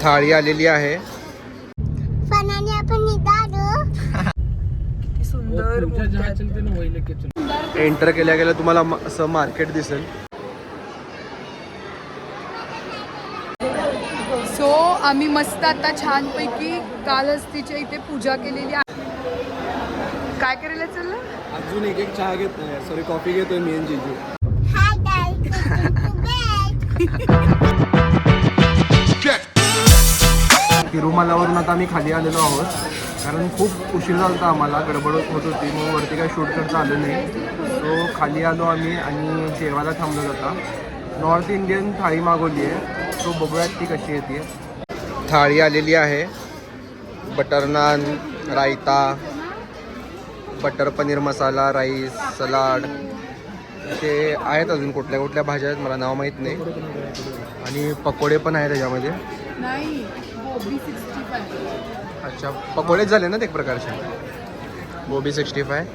थाळी आलेली आहे. किती सुंदर एंटर केल्या गेल्या तुम्हाला असं मार्केट दिसेल. सो आम्ही मस्त आता छानपैकी कालहस्तीच्या इथे पूजा केलेली आहे. काय करायला चाललं? अजून एक चहा घेत नाही, सॉरी कॉफी घेतोय मी आणि जीजू. तिरुमलावरून आता आम्ही खाली आलेलो आहोत, कारण खूप उशीर झाला होता आम्हाला, गडबड होत होती, मग वरती काय शूट करता आलं नाही. सो खाली आलो आम्ही आणि जेवायला थांबलो जाता. नॉर्थ इंडियन थाळी मागवली आहे, सो बघूयात ती कशी येते. थाळी आलेली आहे. Butter naan, raita, butter paneer masala, rice, salad, ते आहेत. अजून कुठल्या कुठल्या भाज्या आहेत मला नाव माहीत नाही. आणि पकोडे पण आहेत त्याच्यामध्ये. नाही, गोबी 65. अच्छा, पकोडेच झाले ना ते एक प्रकारचे. गोबी 65.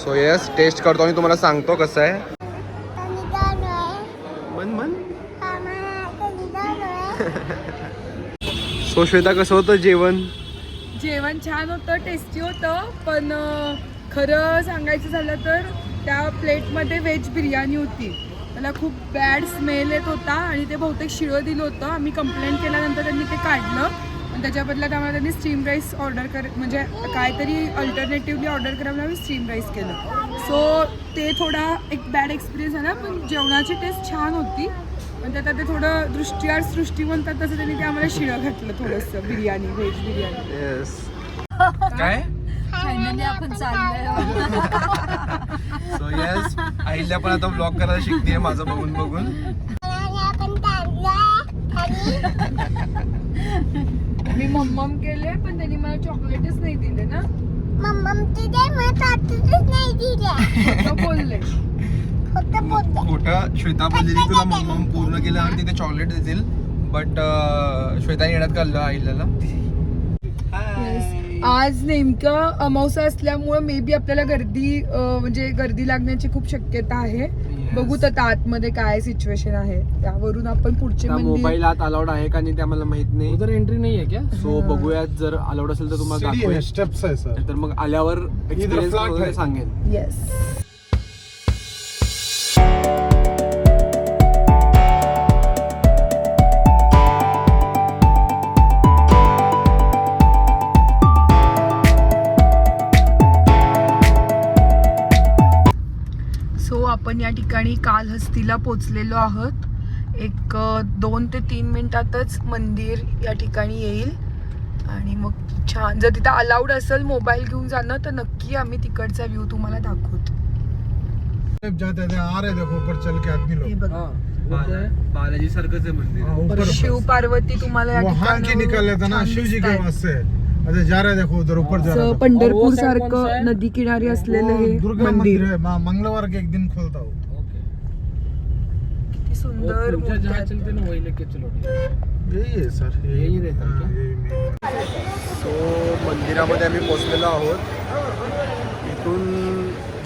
सो येस, टेस्ट करतो आणि तुम्हाला सांगतो कसं आहे. मन सो श्वेता, कसं होतं जेवण? जेवण छान होतं, टेस्टी होतं. पण खरं सांगायचं झालं तर त्या प्लेटमध्ये व्हेज बिर्याणी होती. मला खूप बॅड स्मेल येत होता आणि ते बहुतेक शिळं दिलं होतं. आम्ही कंप्लेंट केल्यानंतर त्यांनी ते काढलं आणि त्याच्या बदल्यात आम्हाला त्यांनी स्टीम राईस ऑर्डर म्हणजे काहीतरी अल्टरनेटिव्हली ऑर्डर करायला आम्ही स्टीम राईस केलं. सो ते थोडा एक बॅड एक्सपिरियन्स झाला. पण जेवणाची टेस्ट छान होती. पण त्यात ते थोडं दृष्टीआड सृष्टी म्हणतात तसं त्यांनी ते आम्हाला शिळं घातलं थोडंसं बिर्याणी, व्हेज बिर्याणी. येस. काय? फायनली आपण चाललोय. सो येस, आईला पण आता ब्लॉग करायला शिकते माझं बघून बघून. मी मम्मम केले पण त्यांनी मला चॉकलेटच नाही दिले ना. बोलले खोटं. श्वेता बोललेली तुला मम्मा पूर्ण केल्यावर तिथे चॉकलेट देतील, बट श्वेता येण्यात काढलं आईला. आज नेमकं अमावस्या असल्यामुळे मे बी आपल्याला गर्दी म्हणजे गर्दी लागण्याची खूप शक्यता आहे. बघूत आता आतमध्ये काय सिच्युएशन आहे, त्यावरून आपण पुढचे मोबाईल आत अलाउड आहे का नाही ते आम्हाला माहित नाही. उधर एंट्री नाही आहे क्या? सो बघूयात, जर अलाउड असेल तर तुम्हाला दाखवूया. स्टेप्स आहे सर. तर मग आल्यावर एक्सपिरियन्स सांगेन. येस. आपण या ठिकाणी कालहस्तीला पोचलेलो आहोत. एक 2 ते 3 मिनिटातच मंदिर या ठिकाणी येईल आणि मग छान, जर तिथं अलाउड असेल मोबाईल घेऊन जाणं तर नक्की आम्ही तिकडचा व्ह्यू तुम्हाला दाखवतो. बालाजी सारखंच आहे मंदिर. शिव पार्वती तुम्हाला या ठिकाणी पंढरपूर सारखं नदी किनारी असलेलं हे मंदिर. मंगळवार के एक दिन खोलता हूँ. किती सुंदर चलते ना वही लेके चलो. यही है सर, यही रहता है. सो मंदिरामध्ये आम्ही पोचलेलो आहोत. इथून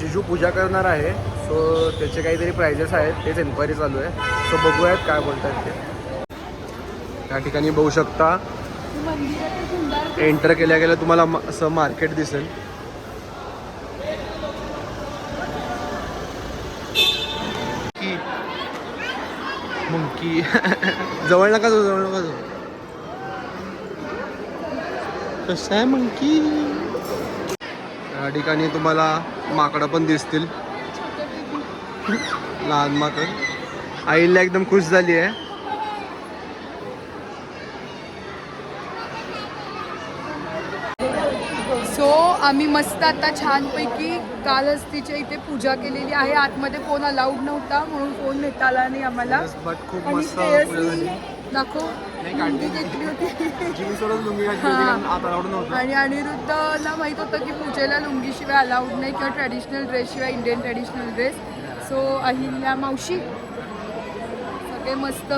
जिजू पूजा करणार आहे, सो त्याचे काहीतरी प्राइजेस आहेत, तेच एन्क्वायरी चालू आहे. सो बघूयात काय बोलतात ते. या ठिकाणी बघू शकता, एंटर केल्या गेल्या तुम्हाला असं मार्केट दिसेल. मंकी जवळ नका जाऊ, जवळ नका जाऊ. कसं आहे मंकी. या ठिकाणी तुम्हाला माकडं पण दिसतील, लहान माकड. आईला एकदम खुश झाली आहे. सो आम्ही मस्त आता छानपैकी कालहस्तीच्या इथे पूजा केलेली आहे. आतमध्ये फोन अलाउड नव्हता म्हणून फोन नेता आला नाही आम्हाला. बट खूप आणि मस्त दाखव लुंगी घेतली होती. आता नव्हतं. आणि अनिरुद्धला माहित होतं की पूजेला लुंगीशिवाय अलाउड नाही किंवा ट्रॅडिशनल ड्रेसशिवाय, Indian traditional dress. So Ahilya मावशी सगळे मस्त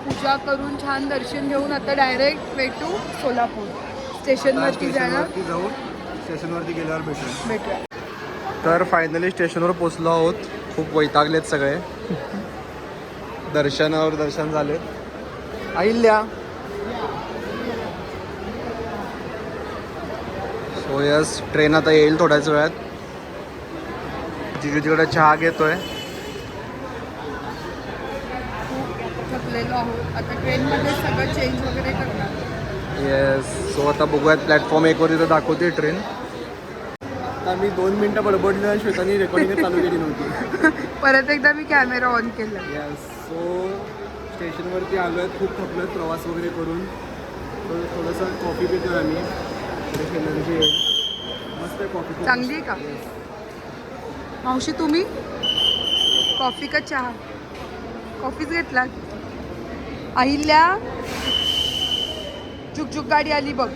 पूजा करून छान दर्शन घेऊन आता डायरेक्ट वे टू सोलापूर स्टेशनवरती जाऊन स्टेशनवरती गेल्यावर भेटूया. तर फायनली स्टेशनवर पोचलो आहोत. खूप वैतागलेत सगळे. दर्शन झाले. अहिल्या सो यस ट्रेन आता येईल थोड्याच वेळात. जिजू तिकडे चहा घेतोय. थकलेलो आहोत आता ट्रेनमध्ये सगळं चेंज वगैरे करणार. येस सो आता बघूयात प्लॅटफॉर्म 1 वर तिथं दाखवते ट्रेन. आता मी 2 मिनटं बडबडलं आणि श्वेतानी रेकॉर्डिंग चालू केली नव्हती. परत एकदा मी कॅमेरा ऑन केला. येस सो स्टेशनवरती आलो आहे. खूप थकलो आहे प्रवास वगैरे करून. थोडंसं कॉफी पितो आम्ही. एनर्जी येईल. मस्त आहे कॉफी. चांगली आहे का मावशी? तुम्ही कॉफी का चहा? कॉफीच घेतला. अहिल्या झुकझुक गाडी आली बघ.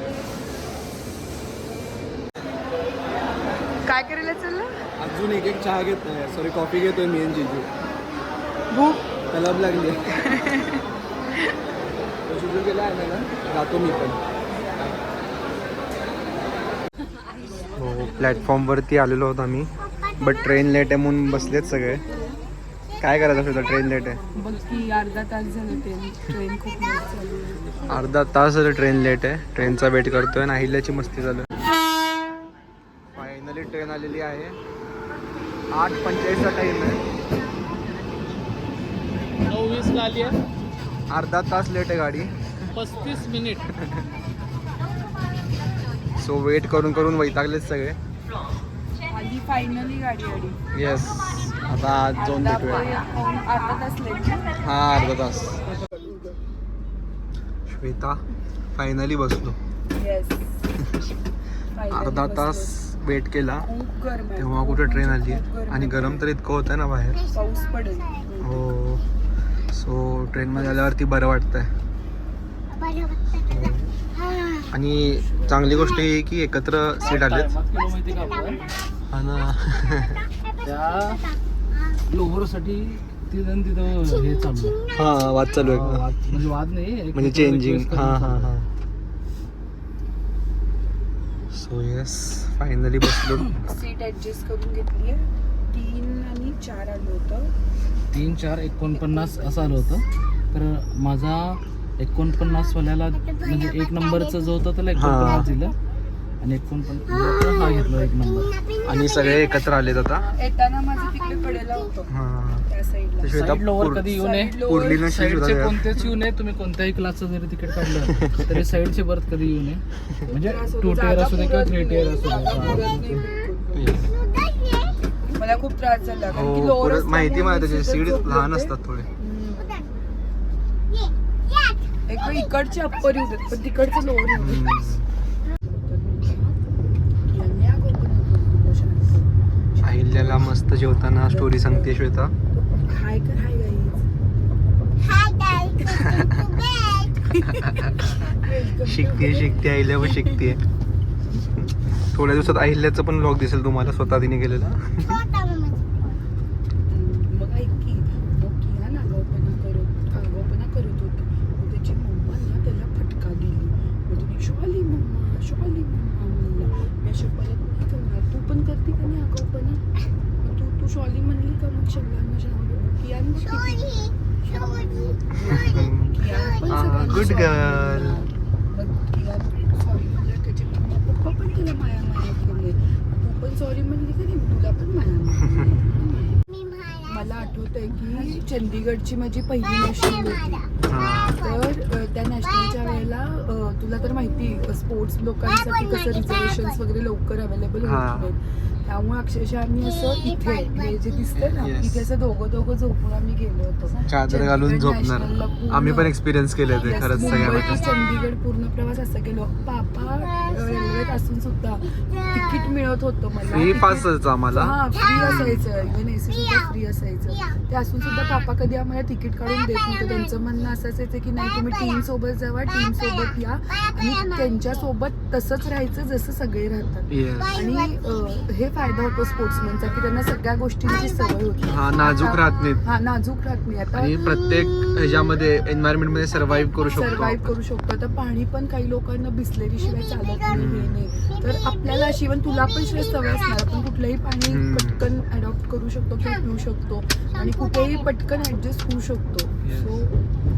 काय करायला चाललं? अजून एक चहा घेत नाही. सॉरी कॉफी घेतोय मी आणि जिजू. भूक तलब लागली. जिजू गेला आहे ना जातो मी पण. हो प्लॅटफॉर्मवरती आलेलो आहोत आम्ही. बट ट्रेन लेट आहे म्हणून बसलेत सगळे. काय करायचं सुद्धा ट्रेन लेट आहे. बघ की अर्धा तास झालं ट्रेन खूप लेट चालू आहे. अर्धा तास झालं ट्रेन लेट आहे. ट्रेनचा वेट करतोय आणि अहिल्याची मस्ती झालं. फायनली ट्रेन आलेली आहे. 8:45चा टाईम आहे. 9:20 आली आहे. अर्धा तास लेट आहे गाडी. 35 मिनिट. सो वेट करून करून वैतागलेत सगळे. आली फायनली गाडी आली. येस आता आज जाऊन भेटूया. अर्धा तास लेट. हा अर्धा तास. श्वेता फायनली बसलो. येस अर्धा तास वेट केला खूप गरम आहे. तेव्हा कुठे ट्रेन आली आणि गरम तर इतकं होतं ना बाहेर. पाऊस पडेल. हो सो ट्रेनमध्ये आल्यावरती बरं वाटतंय. आणि चांगली गोष्ट ही की एकत्र सीट आलेत. माहिती का आपलं? हा ना. त्या लोवरसाठी तिथं हे चालू आहे. हा वाद चालू आहे. म्हणजे वाद नाही म्हणजे चेंजिंग. हां हां हां. सो येस फायनली बसलो. सीट ऍडजस्ट करून घेतली आहे. 3 आणि 4 आलं होतं. 3, 4, 49 असं आलं होतं. तर माझा 49 वाल्याला म्हणजे 1 नंबरचं जो होतं त्याला 49 दिलं आणि 49 हा घेतला 1 नंबर. आणि सगळे एकत्र आलेत आता. येताना माझं तिकडे कडेला होतं हां त्या साईडला. साईड लोवर कधी येऊ नये. पुरली नशी साईडचे कोणतेच येऊ नये. तुम्ही कोणत्याही क्लासचं जरी तिकीट काढलं तरी साईडचे बर्थ कधी येऊ नये. म्हणजे 2 tier असू दे किंवा 3 tier असू दे. मला खूप त्रास झाला कारण की हो लोअर परत माहिती मला त्याचे सीट लहान असतात थोडे. एक वेळ इकडचे अप्पर येऊ देत पण तिकडचे लोअर येऊ देत. अहिल्याला मस्त जेवताना स्टोरी सांगते श्वेता. हाय कर. हाय शिकते अहिल्या पण शिकते. थोड्या दिवसात अहिल्याचं पण व्लॉग दिसेल तुम्हाला स्वतः तिने केलेला. मग ऐक की मग किया आगाऊपणा करत होती. मग त्याची मम्मा ना त्याला फटका दिली. मग तुम्ही शॉली मम्मा म्हणला. मी अशा परत नाही करणार. तू पण करते का नाही आगाऊपणा? मग तू शॉली म्हणली का मग सगळ्यांना कियान गुड गर्ल. मग किया सॉरी म्हणलं त्याचे मम्मा पप्पा पण त्याला माया केले. तू पण सॉरी म्हणली का नाही तुला पण माया. मला आठवतंय की चंदीगडची माझी पहिली नॅशनल होती. तर त्या नॅशनलच्या वेळेला तुला तर माहिती स्पोर्ट्स लोकांसाठी कसं रिझर्वेशन्स वगैरे लवकर अवेलेबल होत नाहीत. त्यामुळे अक्षरशः आम्ही असं इथे हे जे दिसतंय ना इथे असं दोघं झोपून आम्ही गेलो होतो. चादर घालून झोपणार. आम्ही पण एक्सपिरियन्स केले ते खरंच सगळ्या. चंदीगड पूर्ण प्रवास असा गेलो. पापा रेल्वेत असून सुद्धा तिकीट मिळत होतं मला. फ्री पास आम्हाला. हा फ्री असायचं. इव्हन एसी सुद्धा फ्री असायचं. ते असून सुद्धा पापा कधी आम्हाला तिकीट काढून देत नव्हतं. त्यांचं म्हणणं असं असायचं की नाही तुम्ही टीम सोबत जावा टीम सोबत या आणि त्यांच्या सोबत तसंच राहायचं जसं सगळे राहतात. आणि हे फायदा होतो स्पोर्ट्समनचा की त्यांना सगळ्या गोष्टींची सवय होती. हा नाजूक राहत नाही. हा नाजूक राहत नाही. आता आणि प्रत्येक ह्याच्यामध्ये एन्व्हायरमेंट मध्ये सर्व्हाइव्ह करू शकतो. आता पाणी पण काही लोकांना बिसलेरी शिवाय चालत नाही हे नाही. तर आपल्याला अशी इव्हन तुला पण शिवाय सवय असणार. आपण कुठलंही पाणी पटकन अडॉप्ट करू शकतो किंवा पिऊ शकतो आणि कुठेही पटकन ऍडजस्ट होऊ शकतो. सो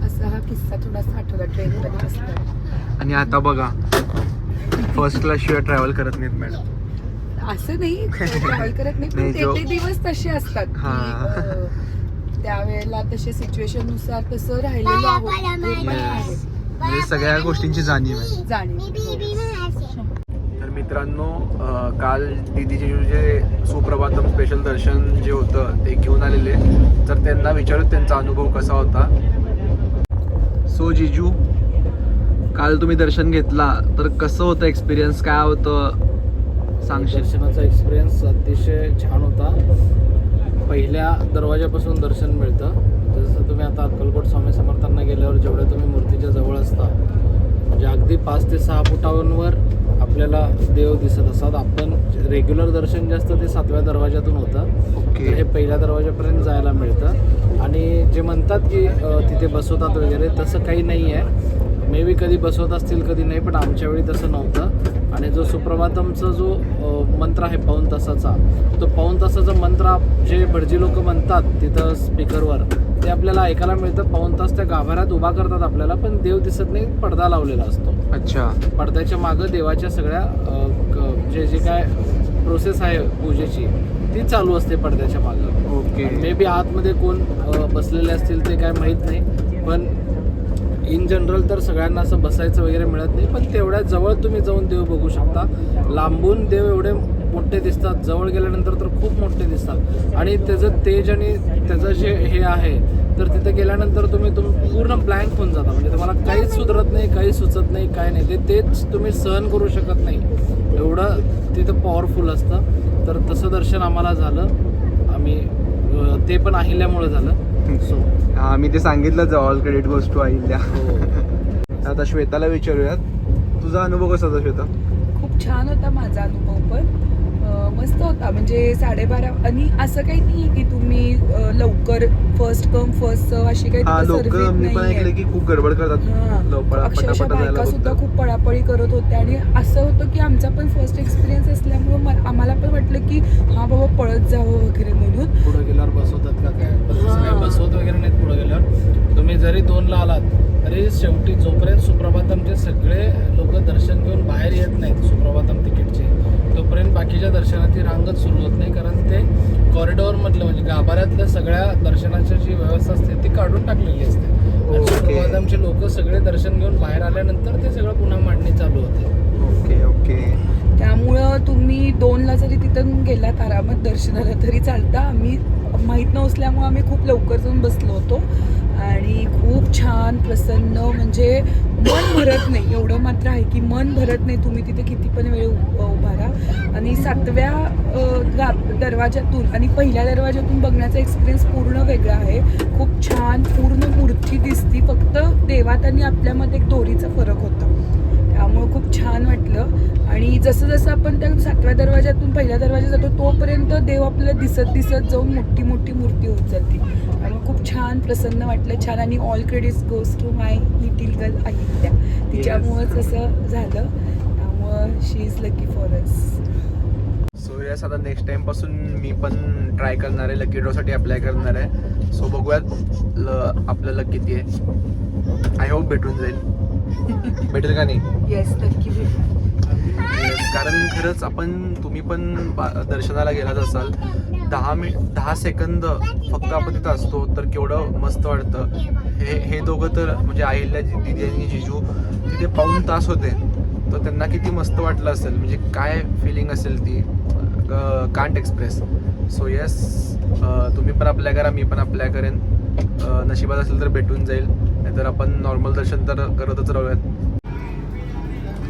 असा हा किस्सा थोडासा आठवला ट्रेनमध्ये असताना. आणि आता बघा फर्स्ट क्लास शिवाय ट्रॅव्हल करत नाहीत मॅडम. असं नाही ट्रॅव्हल करत नाही, नाही, पण जो- ते दिवस तसे असतात की, हा. त्यावेळेला तसे सिच्युएशन नुसार तसं राहिलेलो आहोत हे पण आहे. Yes. म्हणजे सगळ्या गोष्टींची जाणीव आहे. जाणीव. तर मित्रांनो काल दीदीचे जे सुप्रभातम स्पेशल दर्शन जे होतं ते घेऊन आलेले, तर त्यांना विचारूत त्यांचा अनुभव कसा होता. सो जिजू, काल तुम्ही दर्शन घेतला तर कसं होतं एक्सपिरियन्स, काय होतं सांगशील? दर्शनाचा एक्सपिरियन्स अतिशय छान होता. पहिल्या दरवाजापासून दर्शन मिळतं. जसं तुम्ही आता अक्कलकोट स्वामी समर्थांना गेल्यावर जेवढे तुम्ही मूर्तीच्या जवळ असता, म्हणजे अगदी 5 ते 6 फुटांवर आपल्याला देव दिसत असतात. आपण रेग्युलर दर्शन जे असतं ते 7व्या दरवाजातून होतं. ओके. तर हे पहिल्या दरवाजापर्यंत जायला मिळतं. आणि जे म्हणतात की तिथे बसवतात वगैरे, तसं काही नाही आहे. मे बी कधी बसवत असतील कधी नाही, पण आमच्या वेळी तसं नव्हतं. आणि जो सुप्रभातमचा जो मंत्र आहे पाऊण तासाचा, तो पाऊण तासाचा मंत्र जे भटजी लोक म्हणतात तिथं स्पीकरवर, ते आपल्याला ऐकायला मिळतं. पाऊण तास त्या गाभाऱ्यात उभा करतात आपल्याला, पण देव दिसत नाही, पडदा लावलेला असतो. अच्छा. पडद्याच्या मागं देवाच्या सगळ्या जे काय प्रोसेस आहे पूजेची ती चालू असते पडद्याच्या मागं. ओके. मे बी आतमध्ये कोण बसलेले असतील ते काय माहीत नाही, पण इन जनरल तर सगळ्यांना असं बसायचं वगैरे मिळत नाही. पण तेवढ्या जवळ तुम्ही जाऊन देव बघू शकता. लांबून देव एवढे मोठे दिसतात, जवळ गेल्यानंतर तर खूप मोठे दिसतात. आणि त्याचं तेज आणि त्याचं जे हे आहे, तर तिथे गेल्यानंतर तुम्ही पूर्ण ब्लँक होऊन जाता. म्हणजे तुम्हाला काहीच सुधरत नाही, काही सुचत नाही, काय नाही. तेच तुम्ही सहन करू शकत नाही, एवढं तिथं पॉवरफुल असतं. तर तसं दर्शन आम्हाला झालं. आम्ही ते पण अहिल्यामुळे झालं. सो मी ते सांगितलंच, all credit goes to Ahilya. आता श्वेताला विचारूयात, तुझा अनुभव कसा होता श्वेता? खूप छान होता माझा अनुभव पण. मस्त होता. म्हणजे 12:30 आणि असं काही नाही की तुम्ही लवकर फर्स्ट कम फर्स्ट सर्व अशी काही हा, तिथं लोक सर्विस मी पण नाहीये. ऐकलं की खूप गडबड करतात. हा. लवकर अक्षरशः पटापट जायला बायका सुद्धा बघतात. खूप पळापळी करत होत्या. आणि असं होतं की आमचा पण फर्स्ट एक्सपिरियन्स असल्यामुळं आम्हाला पण वाटलं की हा बाबा पळत जावं वगैरे म्हणून. पुढे गेल्यावर बसवतात का काय? हां. नाही, बसवत वगैरे नाहीत. पुढे गेल्यावर तुम्ही जरी 2ला आलात तरी शेवटी जोपर्यंत सुप्रभातमचे सगळे लोक दर्शन घेऊन बाहेर येत नाहीत सुप्रभातम तिकीटचे, तोपर्यंत बाकीच्या दर्शनाची रांगच सुरू होत नाही. कारण ते कॉरिडॉरमधलं म्हणजे गाभाऱ्यातल्या सगळ्या दर्शनाची जी व्यवस्था असते ती काढून टाकलेली असते. आणि ओके. सुप्रभातमचे लोक सगळे दर्शन घेऊन बाहेर आल्यानंतर ते सगळं पुन्हा मांडणी चालू होते. Okay okay. त्यामुळं तुम्ही 2ला जरी तिथून गेलात आरामात दर्शनाला तरी चालतं. आम्ही माहीत नसल्यामुळं आम्ही खूप लवकर जाऊन बसलो होतो. आणि खूप छान प्रसन्न, म्हणजे मन भरत नाही एवढं मात्र आहे की मन भरत नाही. तुम्ही तिथे किती पण वेळ उभा राहा. आणि 7व्या दरवाजातून आणि पहिल्या दरवाजातून बघण्याचा एक्सपिरियन्स पूर्ण वेगळा आहे. खूप छान पूर्ण मूर्ती दिसती. फक्त देवात आणि आपल्यामध्ये एक दोरीचा फरक होता. त्यामुळं खूप छान वाटलं. आणि जसं जसं आपण त्या 7व्या दरवाजातून पहिल्या दरवाजात जातो तोपर्यंत देव आपल्याला दिसत दिसत जाऊन मोठी मोठी मूर्ती होत जाते. त्यामुळे खूप छान प्रसन्न वाटलं. छान. आणि all credits goes to my little girl Ahilya. तिच्यामुळंच असं झालं. त्यामुळं she is lucky for us. So yes, आता नेक्स्ट टाइम पासून मी पण ट्राय करणार आहे, लकी ड्रॉसाठी अप्लाय करणार आहे. सो बघूयात आपलं लक किती आहे. आय होप भेटून जाईल. भेटेल का नाही? येस, नक्की भेटू. Yes, कारण खरंच तुम्ही पण दर्शनाला गेलात असाल, 10 सेकंद फक्त आपण तिथं असतो तर केवढं मस्त वाटतं. हे दोघं तर म्हणजे अहिल्या दीदी आणि जिजू तिथे पाऊण तास होते, तर त्यांना किती मस्त वाटलं असेल, म्हणजे काय फिलिंग असेल ती कांट एक्सप्रेस. सो येस, तुम्ही पण अप्लाय करा, मी पण अप्लाय करेन. नशिबात असेल तर भेटून जाईल, नाहीतर आपण नॉर्मल दर्शन तर करतच राहूयात.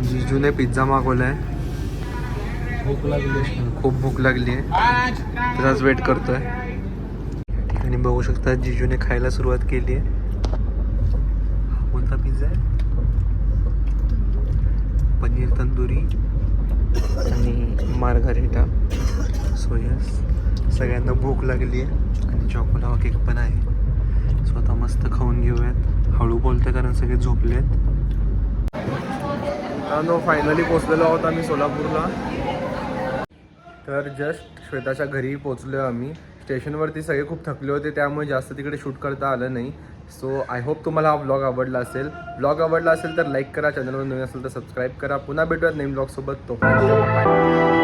जिजूने पिझ्झा मागवलाय. भूक लागली. खूप भूक लागली आहे, त्याचाच वेट करतोय. ठिकाणी बघू शकता जिजूने खायला सुरुवात केली आहे. हा कोणता पिझ्झा आहे? पनीर तंदुरी आणि मार्गारेटा. सो यस, सगळ्यांना भूक लागली आहे आणि चॉकोलावा केक पण आहे. सो आता मस्त खाऊन घेऊयात. हळू बोलतोय कारण सगळे झोपले आहेत. फायनली पोचलेलो आहोत आम्ही सोलापूरला. तर जस्ट श्वेताच्या घरी पोचलो आम्ही. स्टेशनवरती सगळे खूप थकले होते, त्यामुळे जास्त तिकडे शूट करता आलं नाही. सो आय होप तुम्हाला हा ब्लॉग आवडला असेल. ब्लॉग आवडला असेल तर लाईक करा, चॅनलवर नवीन असेल तर सबस्क्राईब करा. पुन्हा भेटूयात नवीन ब्लॉगसोबत. तो बाय.